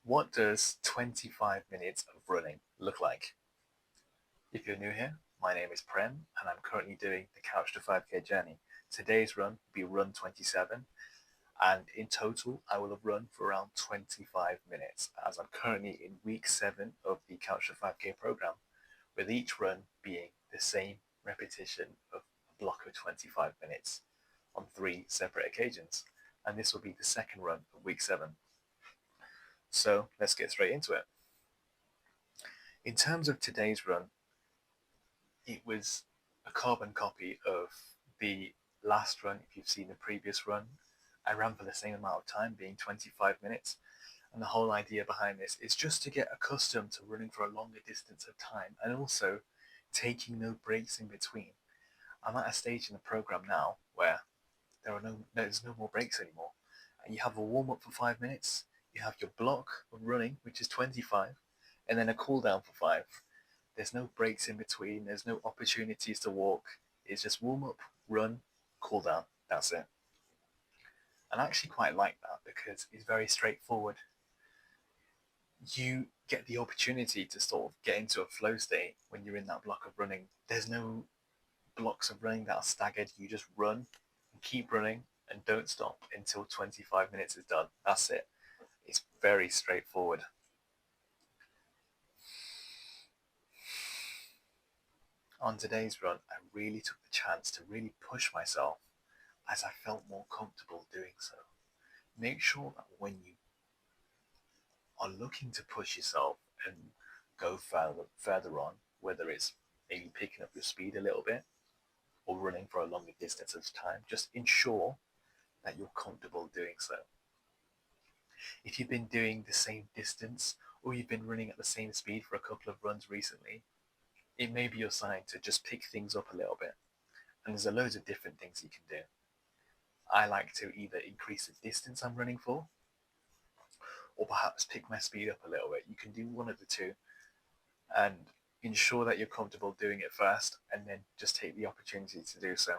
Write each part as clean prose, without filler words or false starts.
What does 25 minutes of running look like? If you're new here, my name is Prem and I'm currently doing the Couch to 5K journey. Today's run will be run 27, and in total I will have run for around 25 minutes as I'm currently in week 7 of the Couch to 5K program, with each run being the same repetition of a block of 25 minutes on 3 separate occasions, and this will be the second run of week 7. So let's get straight into it. In terms of today's run, it was a carbon copy of the last run. If you've seen the previous run, I ran for the same amount of time, being 25 minutes. And the whole idea behind this is just to get accustomed to running for a longer distance of time and also taking no breaks in between. I'm at a stage in the program now where there's no more breaks anymore. And you have a warm up for 5 minutes, you have your block of running, which is 25, and then a cool down for 5. There's no breaks in between. There's no opportunities to walk. It's just warm up, run, cool down. That's it. And I actually quite like that because it's very straightforward. You get the opportunity to sort of get into a flow state when you're in that block of running. There's no blocks of running that are staggered. You just run and keep running and don't stop until 25 minutes is done. That's it. It's very straightforward. On today's run, I really took the chance to really push myself as I felt more comfortable doing so. Make sure that when you are looking to push yourself and go further on, whether it's maybe picking up your speed a little bit or running for a longer distance of time, just ensure that you're comfortable doing so. If you've been doing the same distance or you've been running at the same speed for a couple of runs recently, it may be your sign to just pick things up a little bit. And there's a loads of different things you can do. I like to either increase the distance I'm running for or perhaps pick my speed up a little bit. You can do one of the two and ensure that you're comfortable doing it first and then just take the opportunity to do so.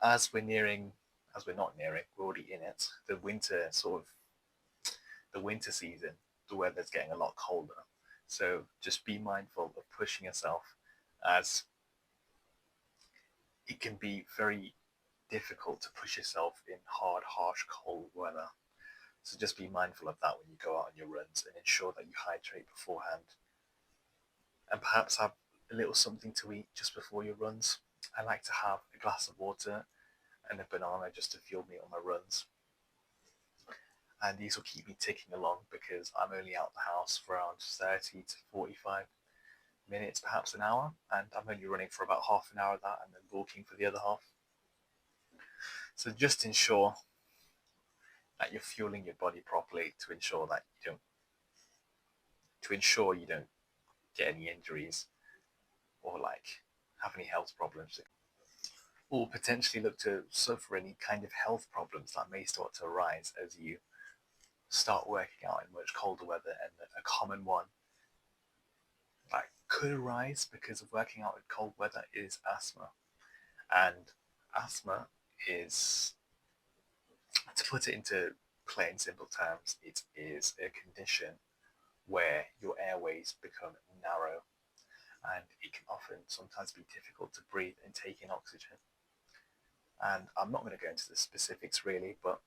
As we're nearing, as we're not nearing, we're already in it, the winter season, the weather's getting a lot colder. So just be mindful of pushing yourself, as it can be very difficult to push yourself in hard, harsh, cold weather. So just be mindful of that when you go out on your runs and ensure that you hydrate beforehand. And perhaps have a little something to eat just before your runs. I like to have a glass of water and a banana just to fuel me on my runs. And these will keep me ticking along because I'm only out the house for around 30 to 45 minutes, perhaps an hour, and I'm only running for about half an hour of that and then walking for the other half. So just ensure that you're fueling your body properly to ensure you don't get any injuries or have any health problems, or potentially look to suffer any kind of health problems that may start to arise as you start working out in much colder weather. And a common one that could arise because of working out in cold weather is asthma. And asthma is, to put it into plain simple terms, it is a condition where your airways become narrow and it can often sometimes be difficult to breathe and take in oxygen. And I'm not going to go into the specifics really, but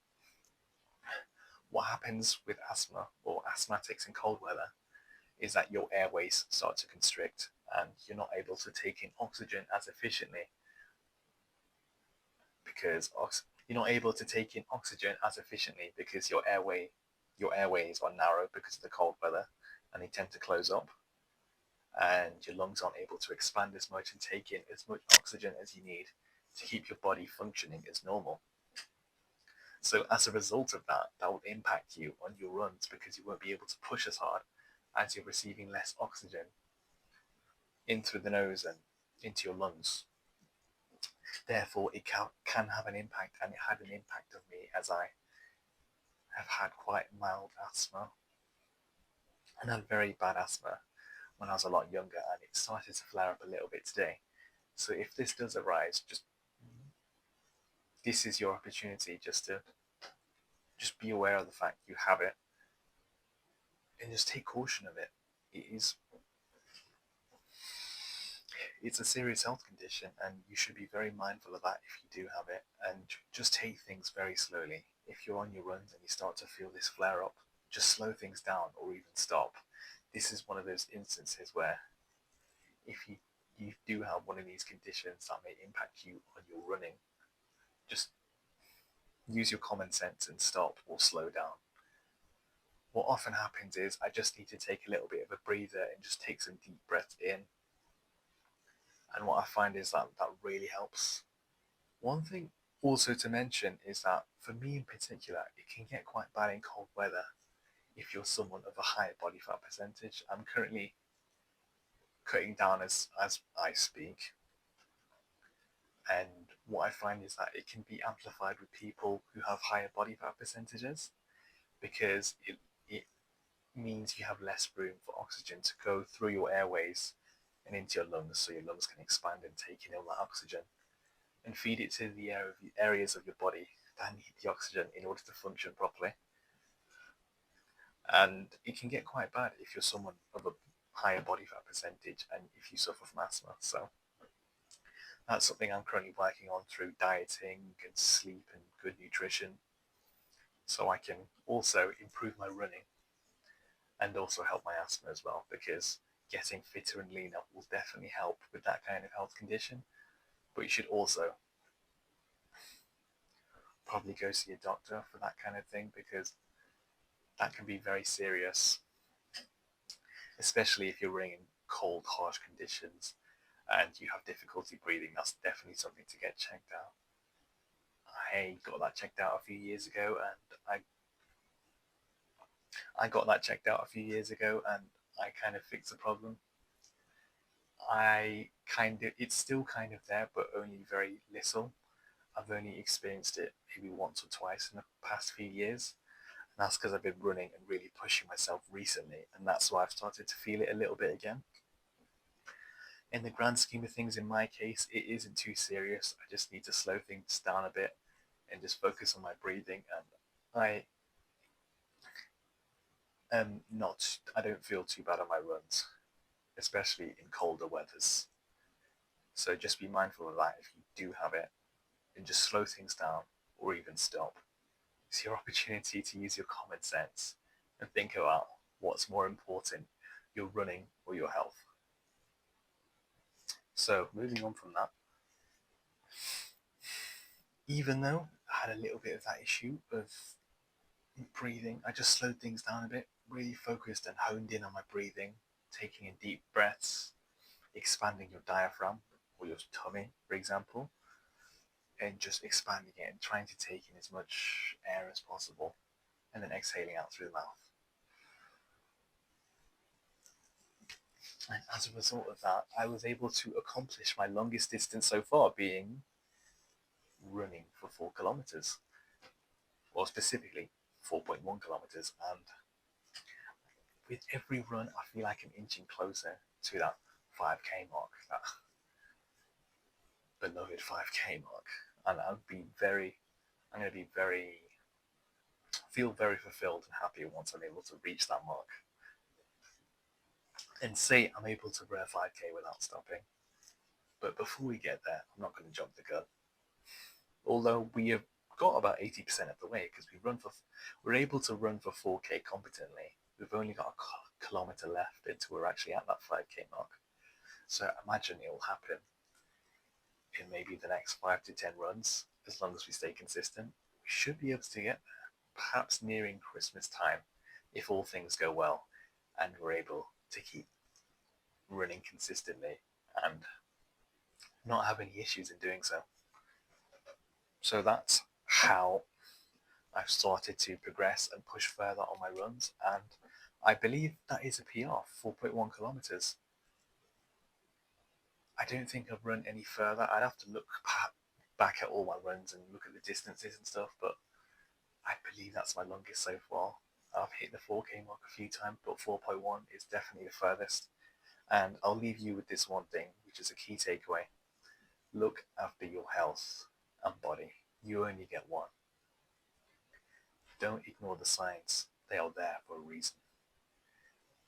what happens with asthma or asthmatics in cold weather is that your airways start to constrict and you're not able to take in oxygen as efficiently because you're not able to take in oxygen as efficiently because your airways are narrow because of the cold weather and they tend to close up, and your lungs aren't able to expand as much and take in as much oxygen as you need to keep your body functioning as normal. So as a result of that, that will impact you on your runs because you won't be able to push as hard as you're receiving less oxygen in through the nose and into your lungs. Therefore, it can have an impact, and it had an impact on me as I have had quite mild asthma and had very bad asthma when I was a lot younger, and it started to flare up a little bit today. So if this does arise, this is your opportunity just to be aware of the fact you have it and just take caution of it. It's a serious health condition, and you should be very mindful of that if you do have it, and just take things very slowly. If you're on your runs and you start to feel this flare up, just slow things down or even stop. This is one of those instances where if you do have one of these conditions that may impact you on your running, just use your common sense and stop or slow down. What often happens is I just need to take a little bit of a breather and just take some deep breaths in. And what I find is that that really helps. One thing also to mention is that for me in particular, it can get quite bad in cold weather if you're someone of a higher body fat percentage. I'm currently cutting down as I speak. And what I find is that it can be amplified with people who have higher body fat percentages because it means you have less room for oxygen to go through your airways and into your lungs, so your lungs can expand and take in all that oxygen and feed it to the areas of your body that need the oxygen in order to function properly. And it can get quite bad if you're someone of a higher body fat percentage and if you suffer from asthma. So that's something I'm currently working on through dieting and sleep and good nutrition, so I can also improve my running and also help my asthma as well, because getting fitter and leaner will definitely help with that kind of health condition. But you should also probably go see a doctor for that kind of thing, because that can be very serious, especially if you're running in cold, harsh conditions and you have difficulty breathing. That's definitely something to get checked out. I got that checked out a few years ago, and I got that checked out a few years ago, and I kind of fixed the problem. It's still kind of there, but only very little. I've only experienced it maybe once or twice in the past few years, and that's because I've been running and really pushing myself recently, and that's why I've started to feel it a little bit again. In the grand scheme of things, in my case, it isn't too serious. I just need to slow things down a bit and just focus on my breathing, and I I don't feel too bad on my runs, especially in colder weathers. So just be mindful of that if you do have it, and just slow things down or even stop. It's your opportunity to use your common sense and think about what's more important, your running or your health. So moving on from that, even though I had a little bit of that issue of breathing, I just slowed things down a bit, really focused and honed in on my breathing, taking in deep breaths, expanding your diaphragm or your tummy, for example, and just expanding it and trying to take in as much air as possible, and then exhaling out through the mouth. And as a result of that, I was able to accomplish my longest distance so far, being running for 4 kilometers, or specifically 4.1 kilometers. And with every run, I feel like I'm inching closer to that 5K mark, that beloved 5K mark. And I'm going to be feel very fulfilled and happy once I'm able to reach that mark. And say I'm able to run 5K without stopping. But before we get there, I'm not going to jump the gun. Although we have got about 80% of the way, because we're able to run for 4K competently. We've only got a kilometer left until we're actually at that 5K mark. So imagine it will happen in maybe the next 5 to 10 runs. As long as we stay consistent, we should be able to get there, perhaps nearing Christmas time, if all things go well and we're able to keep running consistently and not have any issues in doing so. So that's how I've started to progress and push further on my runs, and I believe that is a PR, 4.1 kilometers. I don't think I've run any further. I'd have to look back at all my runs and look at the distances and stuff, but I believe that's my longest so far. I've hit the 4K mark a few times, but 4.1 is definitely the furthest. And I'll leave you with this one thing, which is a key takeaway. Look after your health and body. You only get one. Don't ignore the signs. They are there for a reason.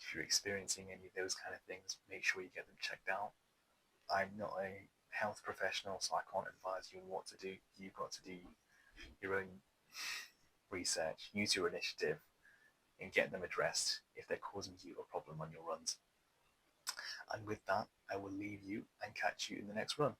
If you're experiencing any of those kind of things, make sure you get them checked out. I'm not a health professional, so I can't advise you on what to do. You've got to do your own research, use your initiative, and get them addressed if they're causing you a problem on your runs. And with that, I will leave you and catch you in the next run.